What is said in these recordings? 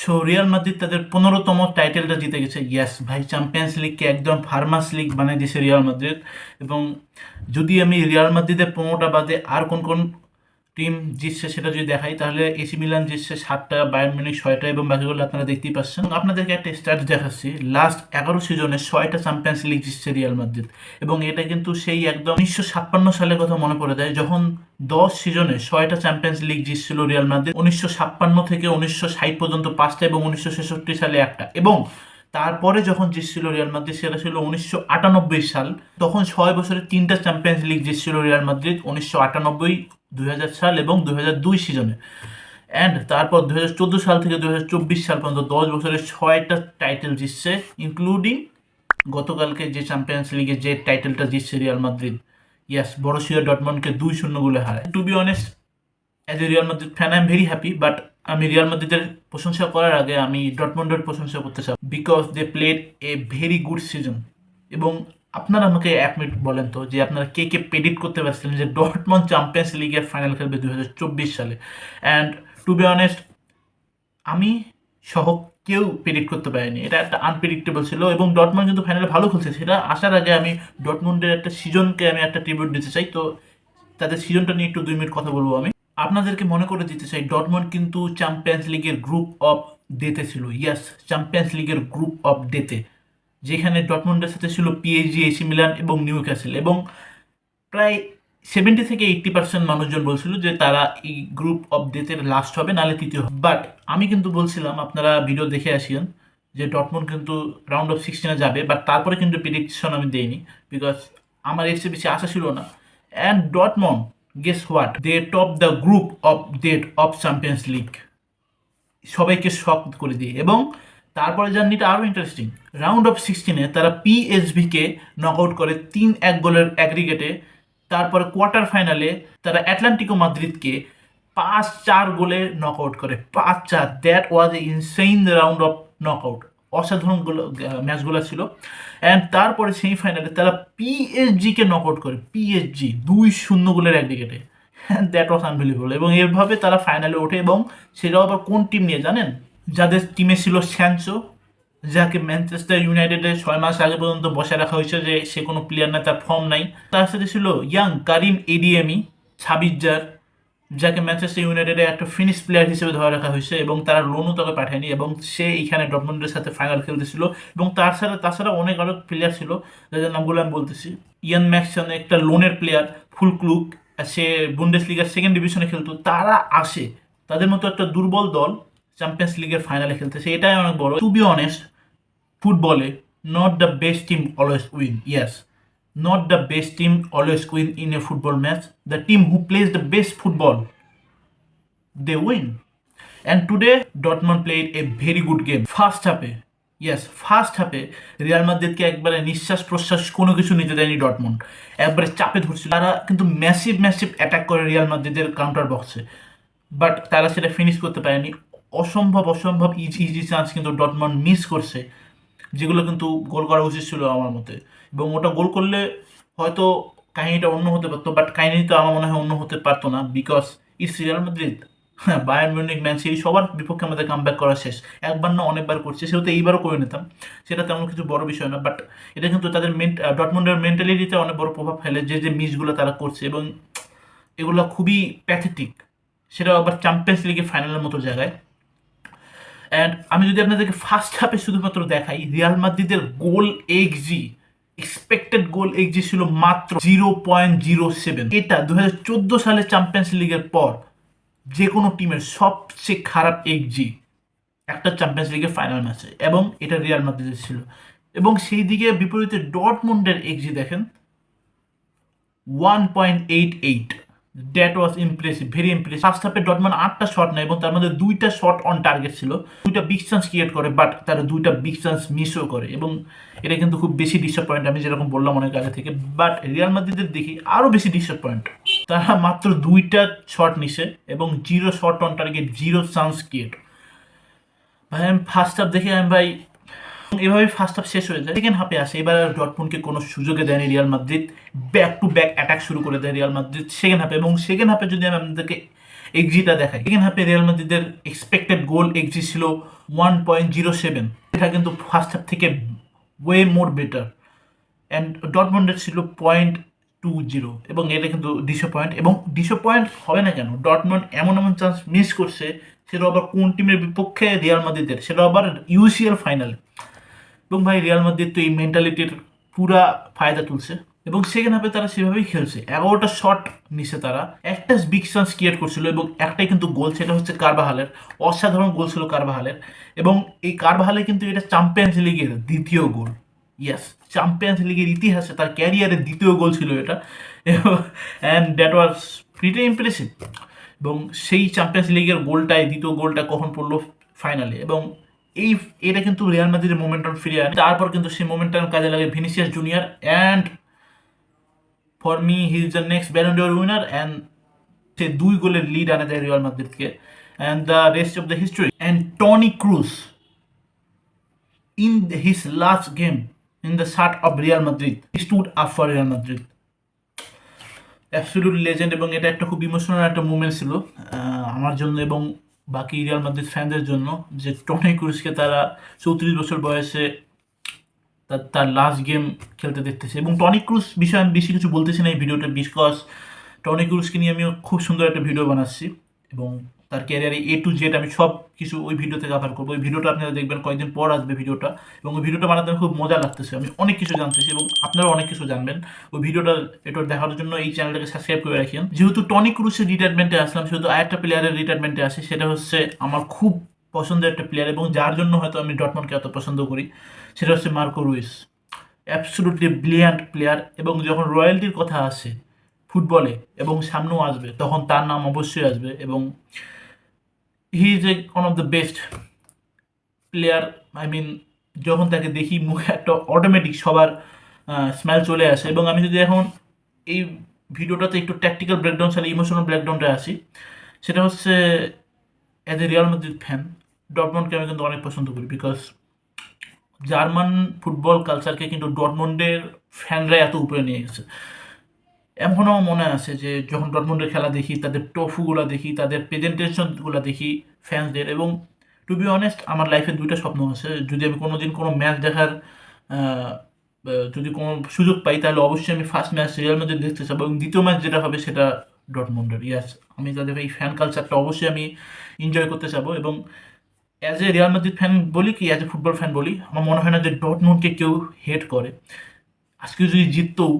So Real Madrid তাদের 15তম টাইটেলটা জিতে গেছে। ইয়েস ভাই, চ্যাম্পিয়ন্স লিগকে একদম ফার্মাস লিগ বানিয়ে দিয়েছে রিয়াল মাদ্রিদ। এবং যদি আমি রিয়াল মাদ্রিদের 15টা বাদে আর কোন কোন টিম জিতছে সেটা যদি দেখাই, তাহলে এসি মিলান জিতছে 7টা, বায়ার্ন মিউনিখ 6টা, এবং বাকিগুলো আপনারা দেখতেই পাচ্ছেন। আপনাদেরকে একটা স্ট্যাট দেখাচ্ছি, লাস্ট 11 সিজনে 6টা চ্যাম্পিয়ন্স লিগ জিতছে রিয়াল মাদ্রিদ। এবং এটা কিন্তু সেই একদম 1956 সালের কথা মনে পড়ে দেয়, যখন 10 সিজনে 6টা চ্যাম্পিয়ন্স লিগ জিতছিল রিয়াল মাদ্রিদ। 1956 থেকে 1960 পর্যন্ত 5টা, এবং 1966 সালে একটা। এবং তারপরে যখন জিতছিল রিয়াল মাদ্রিদ সেটা ছিল 1998 সাল। তখন 6 বছরে 3টা চ্যাম্পিয়ন্স লিগ জিতছিল রিয়াল মাদ্রিদ, 1998, 2000 সাল এবং 2002 সিজনে। অ্যান্ড তারপর 2014 সাল থেকে 2024 সাল পর্যন্ত 10 বছরে 6টা টাইটেল জিতছে, ইনক্লুডিং গতকালকে যে চ্যাম্পিয়ন্স লিগে যে টাইটেলটা জিতছে রিয়াল মাদ্রিদ। ইয়াস, বরুসিয়া ডর্টমন্ডকে 2-0 গোলে হারায়। To be honest, as a Real Madrid fan I am very happy, but আমি রিয়াল মাদ্রিদের প্রশংসা করার আগে আমি ডর্টমন্ডের প্রশংসা করতে চাই, because they played a very good season. এবং আপনারা আমাকে 1 মিনিট বলেন তো, যে আপনারা কে কে প্রেডিক্ট করতে পারছিলেন যে ডর্টমন্ড চ্যাম্পিয়ন্স লিগের ফাইনাল খেলবে 2024 সালে? অ্যান্ড টু বি অনেস্ট, আমি সহ কেউ প্রেডিক্ট করতে পারেনি। এটা একটা আনপ্রেডিক্টেবল ছিল, এবং ডর্টমন্ড কিন্তু ফাইনালে ভালো খেলছে। সেটা আসার আগে আমি ডর্টমন্ডের একটা সিজনকে আমি একটা ট্রিবিউট দিতে চাই। তো তাদের সিজনটা নিয়ে একটু 2 মিনিট কথা বলবো আমি। আপনাদেরকে মনে করে দিতে চাই, ডর্টমন্ড কিন্তু চ্যাম্পিয়ন্স লিগের গ্রুপ অফ ডেতে ছিল। ইয়াস, চ্যাম্পিয়ন্স লিগের গ্রুপ অফ ডেতে, যেখানে ডর্টমন্ডের সাথে ছিল পিএসজি, এসি মিলান এবং নিউ ক্যাসেল। এবং প্রায় 70 থেকে 80% মানুষজন বলছিল যে তারা এই গ্রুপ অফ ডেতে লাস্ট হবে, নাহলে তৃতীয় হবে। বাট আমি কিন্তু বলছিলাম, আপনারা ভিডিও দেখে আসিয়েন, যে ডর্টমন্ড কিন্তু রাউন্ড অফ 16-এ যাবে। বাট তারপরে কিন্তু প্রেডিকশন আমি দেইনি, বিকজ আমার এর চেয়ে বেশি আশা ছিল না। And Dortmund, guess what, they top the group of death of Champions League, সবাইকে শক করে দিয়ে। এবং তারপরে জার্নিটা আরও ইন্টারেস্টিং। রাউন্ড অফ 16-এ তারা পিএসভিকে নক আউট করে 3-1 গোলের অ্যাগ্রিগেটে। তারপরে কোয়ার্টার ফাইনালে তারা অ্যাটলান্টিকো মাদ্রিদকে 5-4 গোলে নক আউট করে। 5-4, that was A insane round of knock out. অসাধারণ ম্যাচগুলো ছিল। অ্যান্ড তারপরে সেমিফাইনালে তারা পিএসজিকে নক আউট করে, পিএসজি 2-0 গোলের অ্যাগ্রিগেটে। That was unbelievable. এবং এভাবে তারা ফাইনালে ওঠে, এবং সেটাও আবার কোন টিম নিয়ে জানেন? যাদের টিমে ছিল স্যানচো, যাকে ম্যানচেস্টার ইউনাইটেডে 6 মাস আগে পর্যন্ত বসায় রাখা হয়েছে যে সে কোনো প্লেয়ার না, তার ফর্ম নাই। তার সাথে ছিল ইয়াং কারিম এডিএমি, 26 যার, যাকে ম্যানচেস্টার ইউনাইটেডে একটা ফিনিশ প্লেয়ার হিসেবে ধরে রাখা হয়েছে, এবং তারা লোনও তাকে পাঠায়নি, এবং সে এইখানে ডর্টমন্ডের সাথে ফাইনাল খেলতেছিল। এবং তাছাড়া অনেক আরও প্লেয়ার ছিল, যাদের নামগুলো আমি বলতেছি। ইয়ান ম্যাকসন একটা লোনের প্লেয়ার, ফুল ক্লুক, সে বুন্ডেসলিগার 2nd ডিভিশনে খেলতো। তারা আসে, তাদের মতো একটা দুর্বল দল চ্যাম্পিয়ন্স লিগের ফাইনালে খেলতেছে, এটাই অনেক বড়। টু বি অনেস্ট, ফুটবলে not the best team always win. Yes, not the best team always win in a football match. The team who plays the best football, they win. And today Dortmund played a very good game. First half-এ, yes, first হাফে Real মাদ্রিদকে একবারে নিঃশ্বাস প্রশ্বাস কোনো কিছু নিতে দেয়নি ডর্টমন্ড। একবারে চাপে ধরছিল। তারা কিন্তু ম্যাসিভ অ্যাটাক করে রিয়াল মাদ্রিদের কাউন্টার বক্সে, বাট তারা সেটা ফিনিশ করতে পারেনি। অসম্ভব ইজি চান্স কিন্তু ডর্টমন্ড মিস করছে, যেগুলো কিন্তু গোল করা উচিত ছিল আমার মতে। এবং ওটা গোল করলে হয়তো কাহিনিটা অন্য হতে পারতো, বাট কাহিনি তো আমার মনে হয় অন্য হতে পারতো না, বিকজ ইটস রিয়াল মাদ্রিদ। হ্যাঁ, বায়ার্ন মিউনিখ, ম্যান সিটি সবার বিপক্ষে আমাদের কামব্যাক করা শেষ। একবার না অনেকবার করছে, সেহেতু এইবারও করে নিতাম, সেটা তেমন কিছু বড় বিষয় না। বাট এটা কিন্তু তাদের ডর্টমন্ডের মেন্টালিটিতে অনেক বড় প্রভাব ফেলে, যে মিসগুলো তারা করছে, এবং এগুলো খুবই প্যাথেটিক, সেটা আবার চ্যাম্পিয়ন্স লিগের ফাইনালের মতো জায়গায়। অ্যান্ড আমি যদি আপনাদেরকে ফার্স্ট হাফে শুধুমাত্র দেখাই, রিয়াল মাদ্রিদের গোল এক্সজি, এক্সপেক্টেড গোল এক্সজি ছিল মাত্র 0.07। এটা 2014 সালে চ্যাম্পিয়ন্স লিগের পর যে কোনো টিমের সবচেয়ে খারাপ এক্সজি একটা চ্যাম্পিয়ন্স লিগের ফাইনাল ম্যাচে, এবং এটা রিয়াল মাদ্রিদের ছিল। এবং সেই দিকে বিপরীতে ডর্টমন্ডের এক্সজি দেখেন, 1.88। That was impressive, very impressive. First হাফে ডর্টমন্ড 8টা শট নেয়, এবং তার মধ্যে 2টা শট অন টার্গেট ছিল। 2টা বিগ চান্স ক্রিয়েট করে, বাট তারা 2টা বিগ চান্স মিসও করে, এবং এটা কিন্তু খুব বেশি ডিসঅ্যাপয়েন্ট, আমি যেরকম বললাম অনেক আগে থেকে। বাট রিয়াল মাদ্রিদের দেখি আরও বেশি ডিসঅ্যাপয়েন্ট, তারা মাত্র 2টা শট নিছে, এবং 0 shot on target, 0 chance create. ভাই আমি ফার্স্ট হাফ দেখে ভাই এভাবে ফার্স্ট হাফ শেষ হয়ে যায়। সেকেন্ড হাফে আসে, এবার ডর্টমুন্ডকে কোনো সুযোগে দেয়নি Real Madrid. Back to back attack শুরু করে দেয় রিয়াল মাদ্রিদ সেকেন্ড হাফে। এবং সেকেন্ড হাফে যদি আমি আপনাদেরকে এক্সিটা দেখাই। সেকেন্ড হাফে রিয়াল মাদ্রিদের এক্সপেক্টেড গোল এক্সি ছিল 1.07, এটা কিন্তু ফার্স্ট হাফ থেকে ওয়ে মোর বেটার। অ্যান্ড ডটমন্ডের ছিল 0.20, এবং এটা কিন্তু ডিসঅ্যাপয়েন্ট, এবং ডিসঅ্যাপয়েন্ট হবে না কেন, ডটমন্ড এমন এমন চান্স মিস করছে, সেটা আবার কোন টিমের বিপক্ষে, রিয়াল মাদ্রিদের, সেটা আবার ইউসিএল ফাইনালে। এবং ভাই রিয়াল মাদ্রিদ তো এই মেন্টালিটির পুরা ফায়দা তুলছে, এবং সেকেন্ড হাফে তারা সেভাবেই খেলছে। 11টা শট নিছে তারা, একটা বিগ চান্স ক্রিয়েট করছিল, এবং একটাই কিন্তু গোল, সেটা হচ্ছে কারবাহালের। অসাধারণ গোল ছিল কারবাহালের, এবং এই কারবাহালে কিন্তু এটা চ্যাম্পিয়ন্স লিগের দ্বিতীয় গোল। ইয়েস, চ্যাম্পিয়ন্স লিগের ইতিহাসে তার ক্যারিয়ারের দ্বিতীয় গোল ছিল এটা, and that was pretty impressive. এবং সেই চ্যাম্পিয়ন্স লিগের গোলটাই, দ্বিতীয় গোলটা কখন পড়লো, ফাইনালে। এবং এটা কিন্তু রিয়াল মাদ্রিদের মোমেন্টাম ফিরিয়ে আনে। তারপর কিন্তু সেই মোমেন্টাম কাজে লাগে Vinicius Junior, and for me he is the next Ballon d'Or winner, and সে 2 গোলের লিড আনে দেয় রিয়াল মাদ্রিদকে, and the rest of the history. And Toni Kroos in his last game in the shirt of Real Madrid, he stood up for Real Madrid. Absolute legend, এবং এটা একটা খুব emotional একটা মুভমেন্ট ছিল আমার জন্য এবং বাকি রিয়াল মাদ্রিদ ফ্যানদের জন্য, যে টনি ক্রুজকে তারা 34 বছর বয়সে তার লাস্ট গেম খেলতে দেখতেছে। এবং টনি ক্রুজ বিষয়ে আমি বেশি কিছু বলতেছি না এই ভিডিওটা, বিকজ টনি ক্রুজকে নিয়ে আমিও খুব সুন্দর একটা ভিডিও বানাচ্ছি, এবং তার ক্যারিয়ারে A to Z আমি সব কিছু ওই ভিডিওতে কভার করবো। ওই ভিডিওটা আপনারা দেখবেন, কয়েকদিন পর আসবে ভিডিওটা, এবং ওই ভিডিওটা বানাতে খুব মজা লাগতেছে, আমি অনেক কিছু জানতেছি, এবং আপনারাও অনেক কিছু জানবেন ওই ভিডিওটা। এটা দেখার জন্য এই চ্যানেলটাকে সাবস্ক্রাইব করে রাখেন। যেহেতু টনি ক্রুজের রিটায়ারমেন্টে আসলাম, সেহেতু আরেকটা প্লেয়ারের রিটায়ারমেন্টে আসে, সেটা হচ্ছে আমার খুব পছন্দের একটা প্লেয়ার, এবং যার জন্য হয়তো আমি ডটমন্ডকে এত পছন্দ করি, সেটা হচ্ছে Marco Ruiz. Absolutely brilliant player, এবং যখন রয়্যালটির কথা আসে ফুটবলে, এবং সামনেও আসবে, তখন তার নাম অবশ্যই আসবে। এবং he is one of the best player. I mean, যখন তাকে দেখি মুখে একটা অটোমেটিক সবার স্মাইল চলে আসে। এবং আমি যদি এখন এই ভিডিওটাতে একটু ট্যাকটিক্যাল ব্রেকডাউন ছাড়া ইমোশনাল ব্রেকডাউনটা আসি, সেটা হচ্ছে as a Real Madrid fan, ডটমন্ডকে আমি কিন্তু অনেক পছন্দ করি, বিকজ জার্মান ফুটবল কালচারকে কিন্তু ডটমন্ডের ফ্যানরা এত উপরে নিয়ে গেছে। এমনও মনে আছে যে যখন ডটমন্ডের খেলা দেখি, তাদের ট্রফিগুলো দেখি, তাদের প্রেজেন্টেশনগুলো দেখি ফ্যান্সদের, এবং টু বি অনেস্ট আমার লাইফে 2টা স্বপ্ন আছে। যদি আমি কোনোদিন কোনো ম্যাচ দেখার যদি কোনো সুযোগ পাই, তাহলে অবশ্যই আমি ফার্স্ট ম্যাচ রিয়াল মাদ্রিদ দেখতে চাবো, এবং দ্বিতীয় ম্যাচ যেটা হবে সেটা ডটমন্ডের। ইয়াস, আমি তাদের এই ফ্যান কালচারটা অবশ্যই আমি এনজয় করতে চাবো। এবং as a Real Madrid fan বলি কি অ্যাজ এ ফুটবল ফ্যান বলি, আমার মনে হয় না যে ডটমন্ডকে কেউ হেট করে। আজকে যদি জিততেও,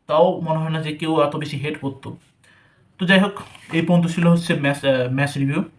তাও মনে হয় না যে কেউ এত বেশি হেট করতো। তো যাই হোক, এই পর্যন্ত ছিল হচ্ছে ম্যাচ রিভিউ।